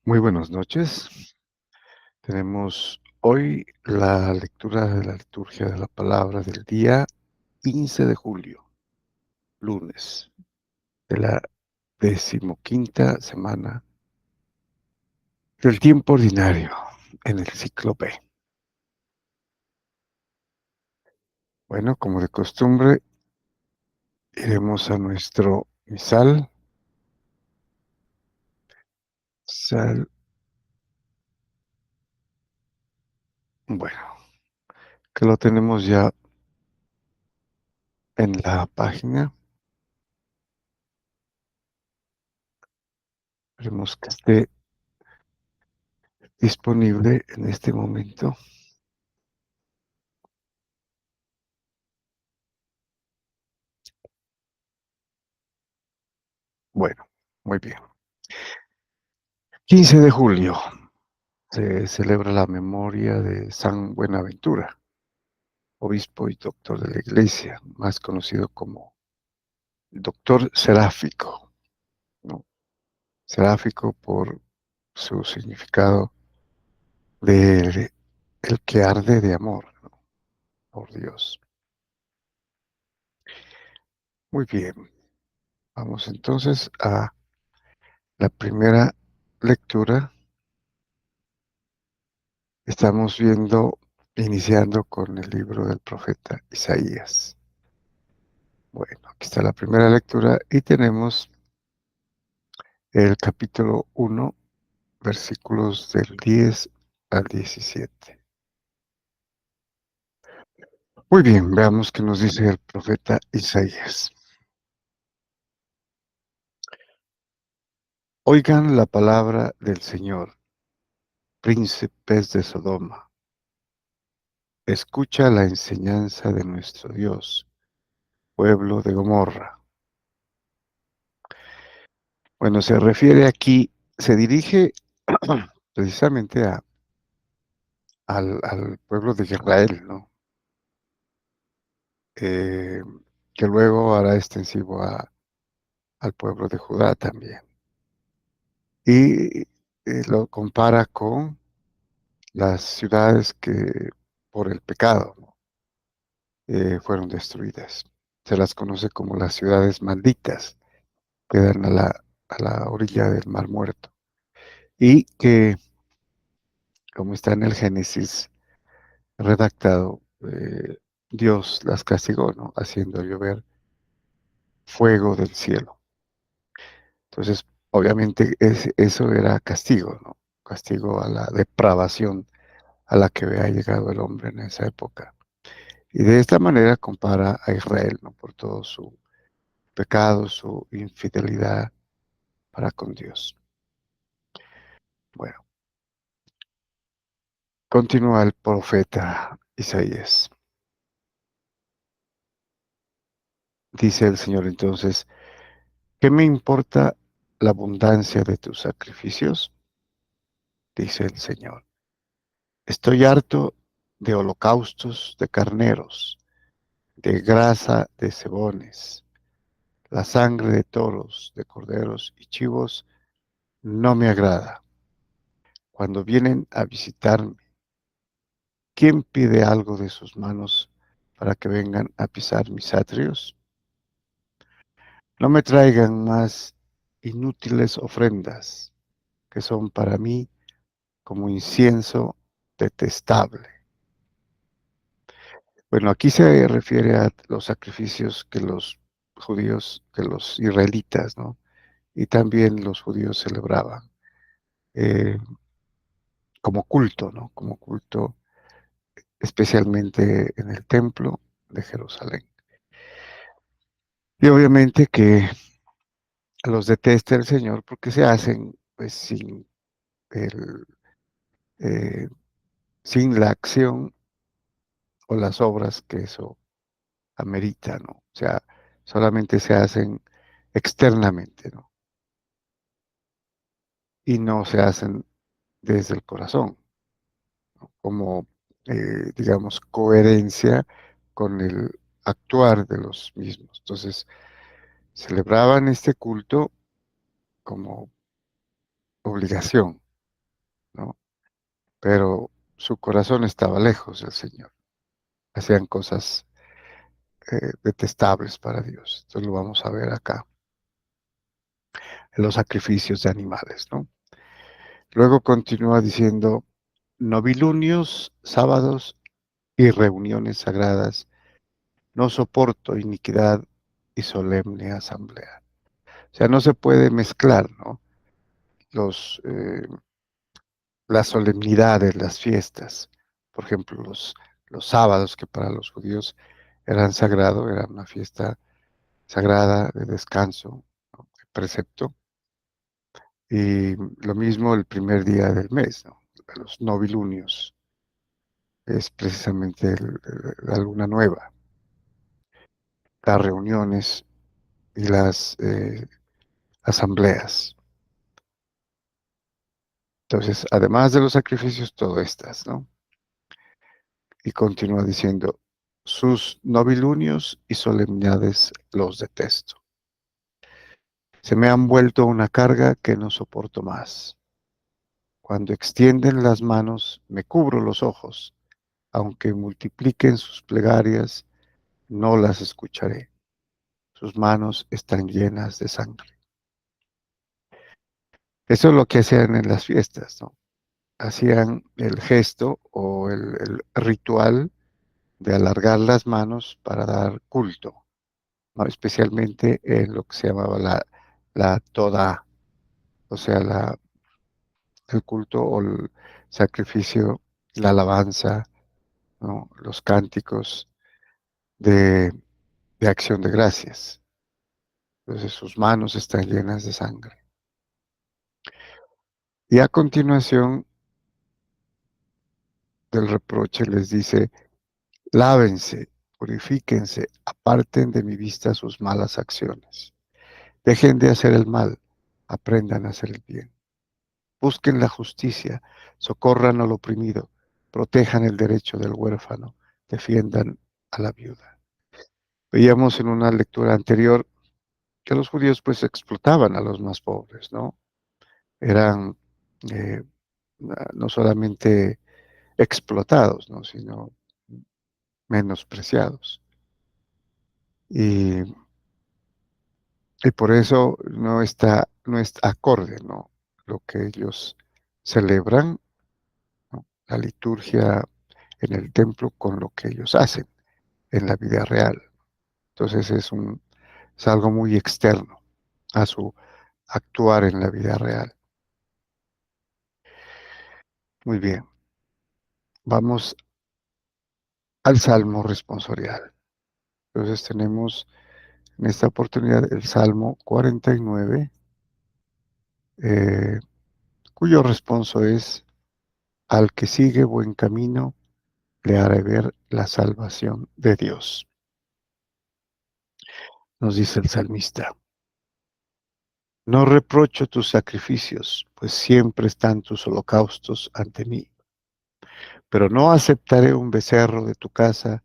Muy buenas noches. Tenemos hoy la lectura de la liturgia de la palabra del día 15 de julio, lunes, de la decimoquinta semana del tiempo ordinario en el ciclo B. Bueno, como de costumbre, iremos a nuestro misal. Sal, bueno, que lo tenemos ya en la página. Esperemos que esté disponible en este momento. Bueno, muy bien. 15 de julio. Se celebra la memoria de San Buenaventura, obispo y doctor de la Iglesia, más conocido como doctor seráfico, ¿no? Seráfico por su significado de el que arde de amor, ¿no? Por Dios. Muy bien, vamos entonces a la primera lectura. Estamos iniciando con el libro del profeta Isaías. Bueno, aquí está la primera lectura y tenemos el capítulo 1, versículos del 10 al 17. Muy bien, veamos qué nos dice el profeta Isaías. Oigan la palabra del Señor, príncipes de Sodoma. Escucha la enseñanza de nuestro Dios, pueblo de Gomorra. Bueno, se refiere aquí, se dirige precisamente al pueblo de Israel, ¿no? Eh, que luego hará extensivo al pueblo de Judá también. Y lo compara con las ciudades que por el pecado, ¿no? Fueron destruidas. Se las conoce como las ciudades malditas, que dan a la orilla del Mar Muerto. Y que, como está en el Génesis redactado, Dios las castigó, ¿no? Haciendo llover fuego del cielo. Entonces, obviamente, eso era castigo, ¿no? Castigo a la depravación a la que había llegado el hombre en esa época. Y de esta manera compara a Israel, ¿no? Por todo su pecado, su infidelidad para con Dios. Bueno, continúa el profeta Isaías. Dice el Señor entonces, ¿qué me importa la abundancia de tus sacrificios? Dice el Señor. Estoy harto de holocaustos de carneros, de grasa de cebones, la sangre de toros, de corderos y chivos no me agrada. Cuando vienen a visitarme, ¿quién pide algo de sus manos para que vengan a pisar mis atrios? No me traigan más inútiles ofrendas, que son para mí como incienso detestable. Bueno, aquí se refiere a los sacrificios que los judíos, que los israelitas, ¿no? Y también los judíos celebraban eh, como culto, ¿no? Como culto especialmente en el templo de Jerusalén. Y obviamente que los detesta el Señor porque se hacen pues el, eh, sin la acción o las obras que eso amerita, ¿no? O sea, solamente se hacen externamente, ¿no? Y no se hacen desde el corazón, ¿no? Como, digamos, coherencia con el actuar de los mismos. Entonces, celebraban este culto como obligación, pero su corazón estaba lejos del Señor. Hacían cosas detestables para Dios. Entonces lo vamos a ver acá, en los sacrificios de animales, ¿no? Luego continúa diciendo, novilunios, sábados y reuniones sagradas, no soporto iniquidad y solemne asamblea. O sea, no se puede mezclar, ¿no? Los, las solemnidades, las fiestas. Por ejemplo, los sábados, que para los judíos eran sagrados, era una fiesta sagrada de descanso, ¿no? De precepto. Y lo mismo el primer día del mes, ¿no? Los novilunios, es precisamente la luna nueva, las reuniones y las asambleas. Entonces, además de los sacrificios, todo estas, ¿no? Y continúa diciendo, sus novilunios y solemnidades los detesto. Se me han vuelto una carga que no soporto más. Cuando extienden las manos, me cubro los ojos. Aunque multipliquen sus plegarias, no las escucharé. Sus manos están llenas de sangre. Eso es lo que hacían en las fiestas, ¿no? Hacían el gesto o el ritual de alargar las manos para dar culto, ¿no? Especialmente en lo que se llamaba la toda, o sea, el culto o el sacrificio, la alabanza, ¿no? Los cánticos de, de acción de gracias. Entonces sus manos están llenas de sangre. Y a continuación del reproche les dice, lávense, purifíquense, aparten de mi vista sus malas acciones. Dejen de hacer el mal, aprendan a hacer el bien. Busquen la justicia, socorran al oprimido, protejan el derecho del huérfano, defiendan a la viuda. Veíamos en una lectura anterior que los judíos pues explotaban a los más pobres, ¿no? Eran eh, no solamente explotados, ¿no? Sino menospreciados. Y, y por eso no está acorde, ¿no? Lo que ellos celebran, ¿no? La liturgia en el templo con lo que ellos hacen en la vida real. Entonces es algo muy externo a su actuar en la vida real. Muy bien, vamos al Salmo responsorial. Entonces tenemos en esta oportunidad el Salmo 49, eh, cuyo responso es, al que sigue buen camino, le haré ver la salvación de Dios. Nos dice el salmista, no reprocho tus sacrificios, pues siempre están tus holocaustos ante mí, pero no aceptaré un becerro de tu casa,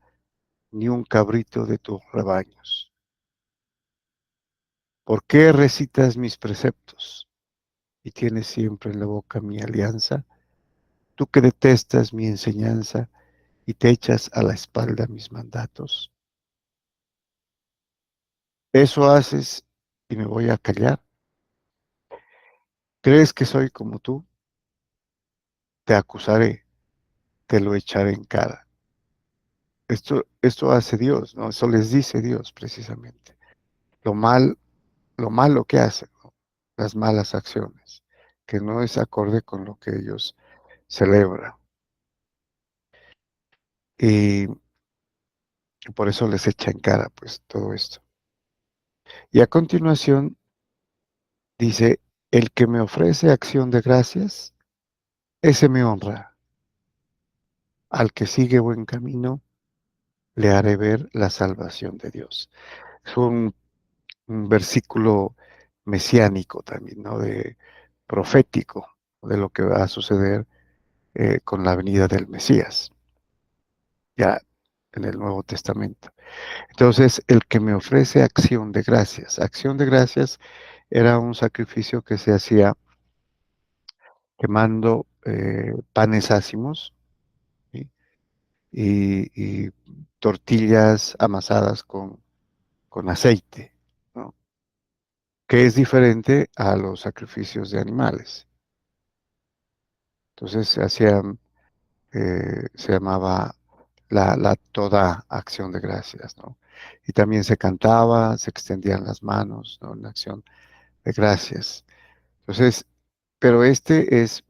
ni un cabrito de tus rebaños. ¿Por qué recitas mis preceptos y tienes siempre en la boca mi alianza? Tú que detestas mi enseñanza y te echas a la espalda mis mandatos. Eso haces y me voy a callar. ¿Crees que soy como tú? Te acusaré, te lo echaré en cara. Esto hace Dios, ¿no? Eso les dice Dios precisamente. Lo mal, lo malo que hacen, ¿no? Las malas acciones, que no es acorde con lo que ellos celebran. Y por eso les echa en cara, pues, todo esto. Y a continuación dice, el que me ofrece acción de gracias, ese me honra. Al que sigue buen camino, le haré ver la salvación de Dios. Es un versículo mesiánico también, ¿no? De profético de lo que va a suceder con la venida del Mesías, ya en el Nuevo Testamento. Entonces, el que me ofrece acción de gracias era un sacrificio que se hacía quemando panes ácimos, ¿sí? Y tortillas amasadas con aceite, ¿no? Que es diferente a los sacrificios de animales. Entonces se hacían, se llamaba la toda acción de gracias, ¿no? Y también se cantaba, se extendían las manos, ¿no? En acción de gracias. Entonces, pero este es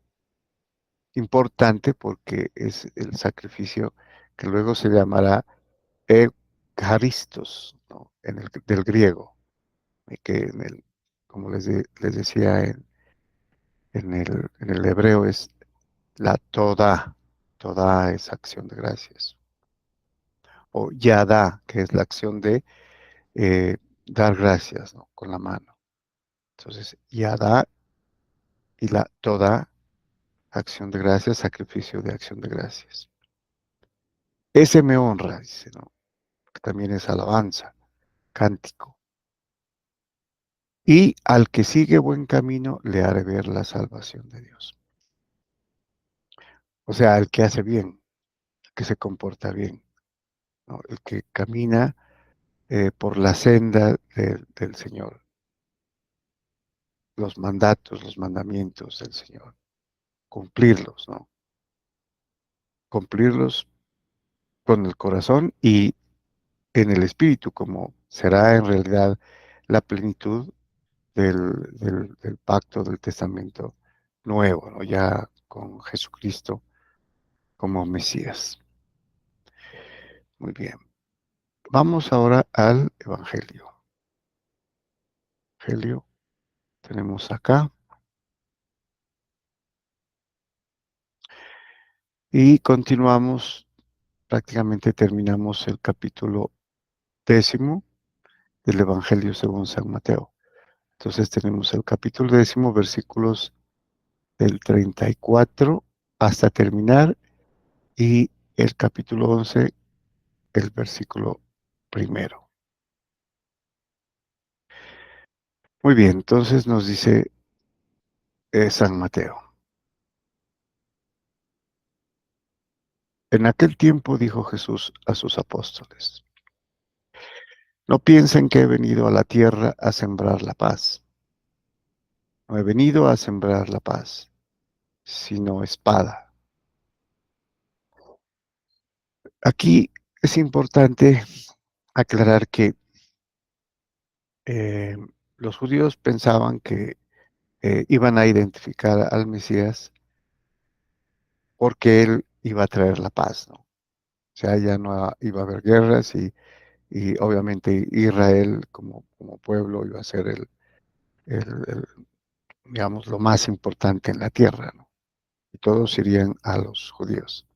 importante porque es el sacrificio que luego se llamará Eucaristos, ¿no? Del griego, que como les decía en el hebreo es la toda es acción de gracias, o yada, que es la acción de eh, dar gracias, ¿no? Con la mano. Entonces, yada y la toda acción de gracias, sacrificio de acción de gracias. Ese me honra, dice, ¿no? Que también es alabanza, cántico. Y al que sigue buen camino le haré ver la salvación de Dios. O sea, el que hace bien, el que se comporta bien, ¿no? El que camina por la senda del Señor, los mandatos, los mandamientos del Señor, cumplirlos, ¿no? Cumplirlos con el corazón y en el espíritu, como será en realidad la plenitud del pacto, del testamento nuevo, ¿no? Ya con Jesucristo como Mesías. Muy bien. Vamos ahora al Evangelio. Evangelio tenemos acá y continuamos, prácticamente terminamos el capítulo 10 del Evangelio según San Mateo. Entonces tenemos el capítulo 10, versículos del 34 hasta terminar y el capítulo 11, el versículo primero. Muy bien, entonces nos dice San Mateo. En aquel tiempo dijo Jesús a sus apóstoles, no piensen que he venido a la tierra a sembrar la paz. No he venido a sembrar la paz, sino espada. Aquí es importante aclarar que eh, los judíos pensaban que iban a identificar al Mesías porque él iba a traer la paz, ¿no? O sea, ya no iba a haber guerras y obviamente Israel como pueblo iba a ser digamos, lo más importante en la tierra, ¿no? Y todos irían a los judíos.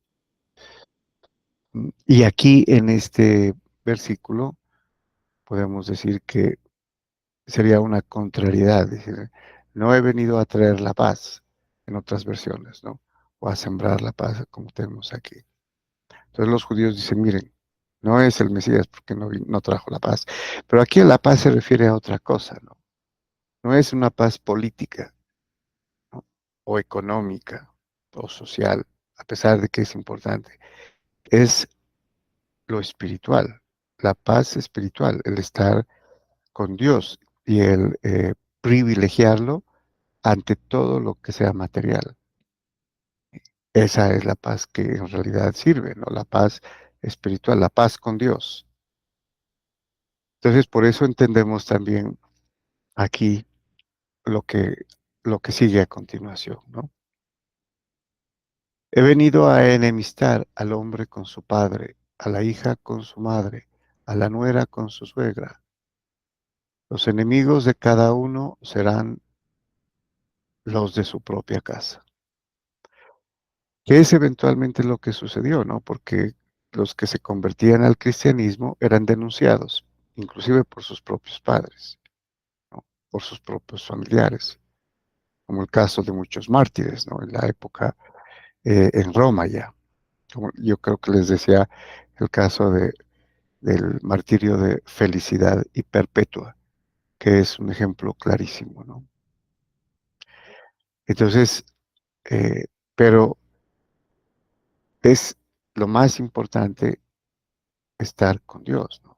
Y aquí en este versículo podemos decir que sería una contrariedad, decir, no he venido a traer la paz, en otras versiones, ¿no? O a sembrar la paz, como tenemos aquí. Entonces los judíos dicen, miren, no es el Mesías porque no trajo la paz. Pero aquí la paz se refiere a otra cosa, ¿no? No es una paz política, ¿no? O económica o social, a pesar de que es importante. Es lo espiritual, la paz espiritual, el estar con Dios y el privilegiarlo ante todo lo que sea material. Esa es la paz que en realidad sirve, ¿no? La paz espiritual, la paz con Dios. Entonces, por eso entendemos también aquí lo que, lo que sigue a continuación, ¿no? He venido a enemistar al hombre con su padre, a la hija con su madre, a la nuera con su suegra. Los enemigos de cada uno serán los de su propia casa. Que es eventualmente lo que sucedió, ¿no? Porque los que se convertían al cristianismo eran denunciados, inclusive por sus propios padres, ¿no? Por sus propios familiares, como el caso de muchos mártires, ¿no? En la época en Roma ya. Como yo creo que les decía el caso del martirio de Felicidad y Perpetua, que es un ejemplo clarísimo, ¿no? Entonces, eh, pero es lo más importante estar con Dios, ¿no?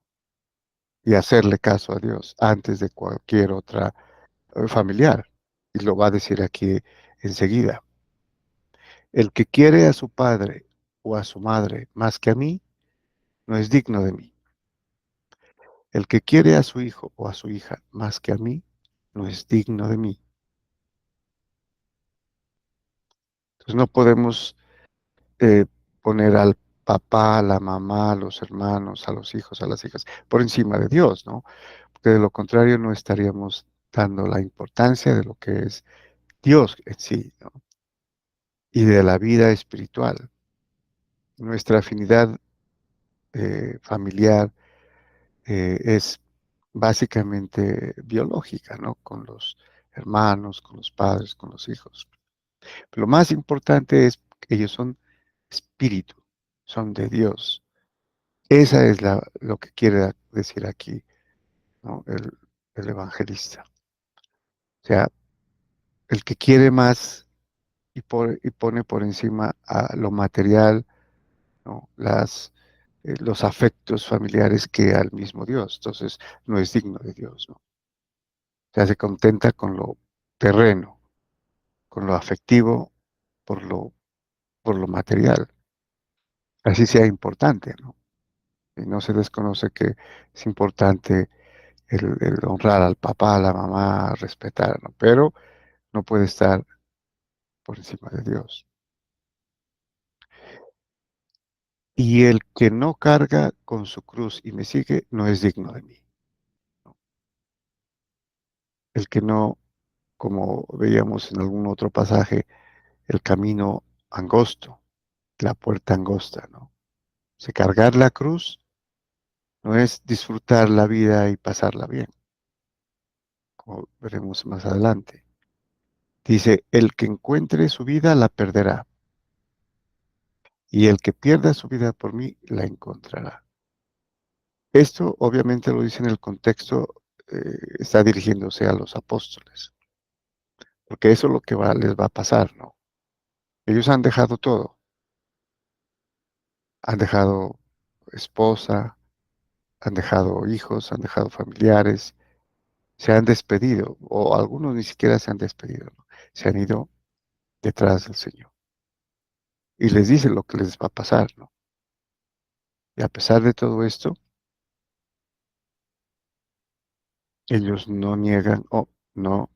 Y hacerle caso a Dios antes de cualquier otra familiar. Y lo va a decir aquí enseguida. El que quiere a su padre o a su madre más que a mí, no es digno de mí. El que quiere a su hijo o a su hija más que a mí, no es digno de mí. Entonces no podemos eh, poner al papá, a la mamá, a los hermanos, a los hijos, a las hijas, por encima de Dios, ¿no? Porque de lo contrario no estaríamos dando la importancia de lo que es Dios en sí, ¿no? Y de la vida espiritual. Nuestra afinidad familiar es básicamente biológica, ¿no? Con los hermanos, con los padres, con los hijos. Pero lo más importante es que ellos son espíritu, son de Dios. Esa es lo que quiere decir aquí, ¿no? El evangelista. O sea, el que quiere más y pone por encima a lo material, ¿no? Los afectos familiares que al mismo Dios. Entonces, no es digno de Dios, ¿no? O sea, se contenta con lo terreno, con lo afectivo, por lo, por lo material. Así sea importante, ¿no? Y no se desconoce que es importante el honrar al papá, a la mamá, respetar, ¿no? Pero no puede estar por encima de Dios. Y el que no carga con su cruz y me sigue no es digno de mí. El que no, como veíamos en algún otro pasaje, el camino angosto, la puerta angosta, ¿no? O sea, cargar la cruz no es disfrutar la vida y pasarla bien, como veremos más adelante. Dice, el que encuentre su vida la perderá, y el que pierda su vida por mí la encontrará. Esto obviamente lo dice en el contexto, está dirigiéndose a los apóstoles, porque eso es lo que les va a pasar, ¿no? Ellos han dejado todo, han dejado esposa, han dejado hijos, han dejado familiares, se han despedido, o algunos ni siquiera se han despedido, ¿no? Se han ido detrás del Señor. Y les dice lo que les va a pasar, ¿no? Y a pesar de todo esto, ellos no niegan o no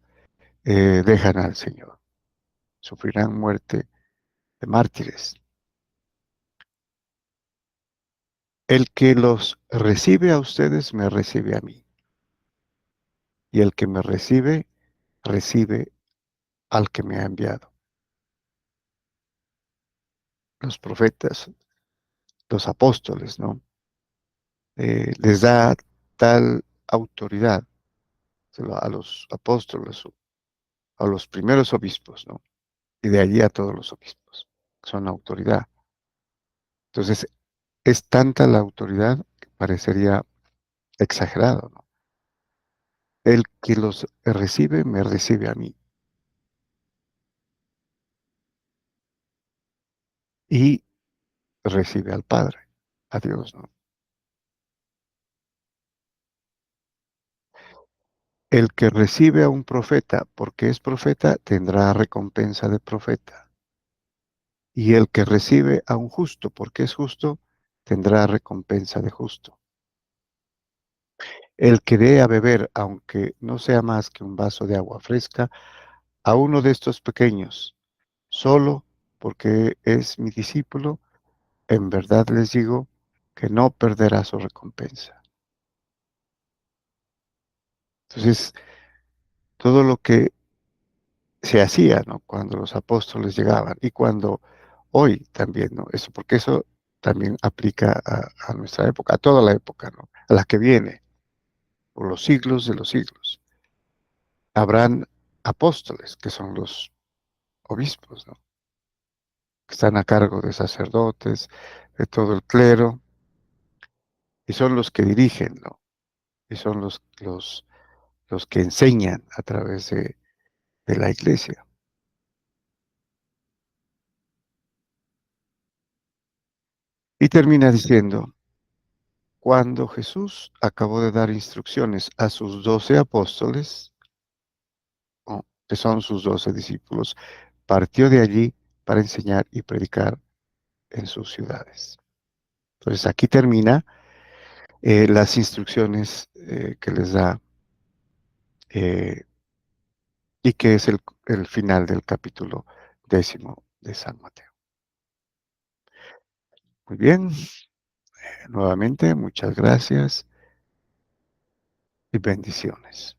dejan al Señor. Sufrirán muerte de mártires. El que los recibe a ustedes, me recibe a mí. Y el que me recibe, recibe al que me ha enviado. Los profetas, los apóstoles, ¿no? Les da tal autoridad a los apóstoles, a los primeros obispos, ¿no? Y de allí a todos los obispos. Son autoridad. Entonces, es tanta la autoridad que parecería exagerado, ¿no? El que los recibe, me recibe a mí. Y recibe al Padre, a Dios, ¿no? El que recibe a un profeta porque es profeta tendrá recompensa de profeta. Y el que recibe a un justo porque es justo tendrá recompensa de justo. El que dé a beber, aunque no sea más que un vaso de agua fresca, a uno de estos pequeños, solo porque es mi discípulo, en verdad les digo que no perderá su recompensa. Entonces, todo lo que se hacía, ¿no? Cuando los apóstoles llegaban y cuando hoy también, ¿no? Eso, porque eso también aplica a nuestra época, a toda la época, ¿no? A la que viene, por los siglos de los siglos. Habrán apóstoles, que son los obispos, ¿no? Que están a cargo de sacerdotes, de todo el clero, y son los que dirigen, ¿no? Y son los que enseñan a través de la iglesia. Y termina diciendo, cuando Jesús acabó de dar instrucciones a sus 12 apóstoles, que son sus 12 discípulos, partió de allí para enseñar y predicar en sus ciudades. Entonces aquí termina las instrucciones que les da eh, y que es el final del capítulo 10 de San Mateo. Muy bien, nuevamente muchas gracias y bendiciones.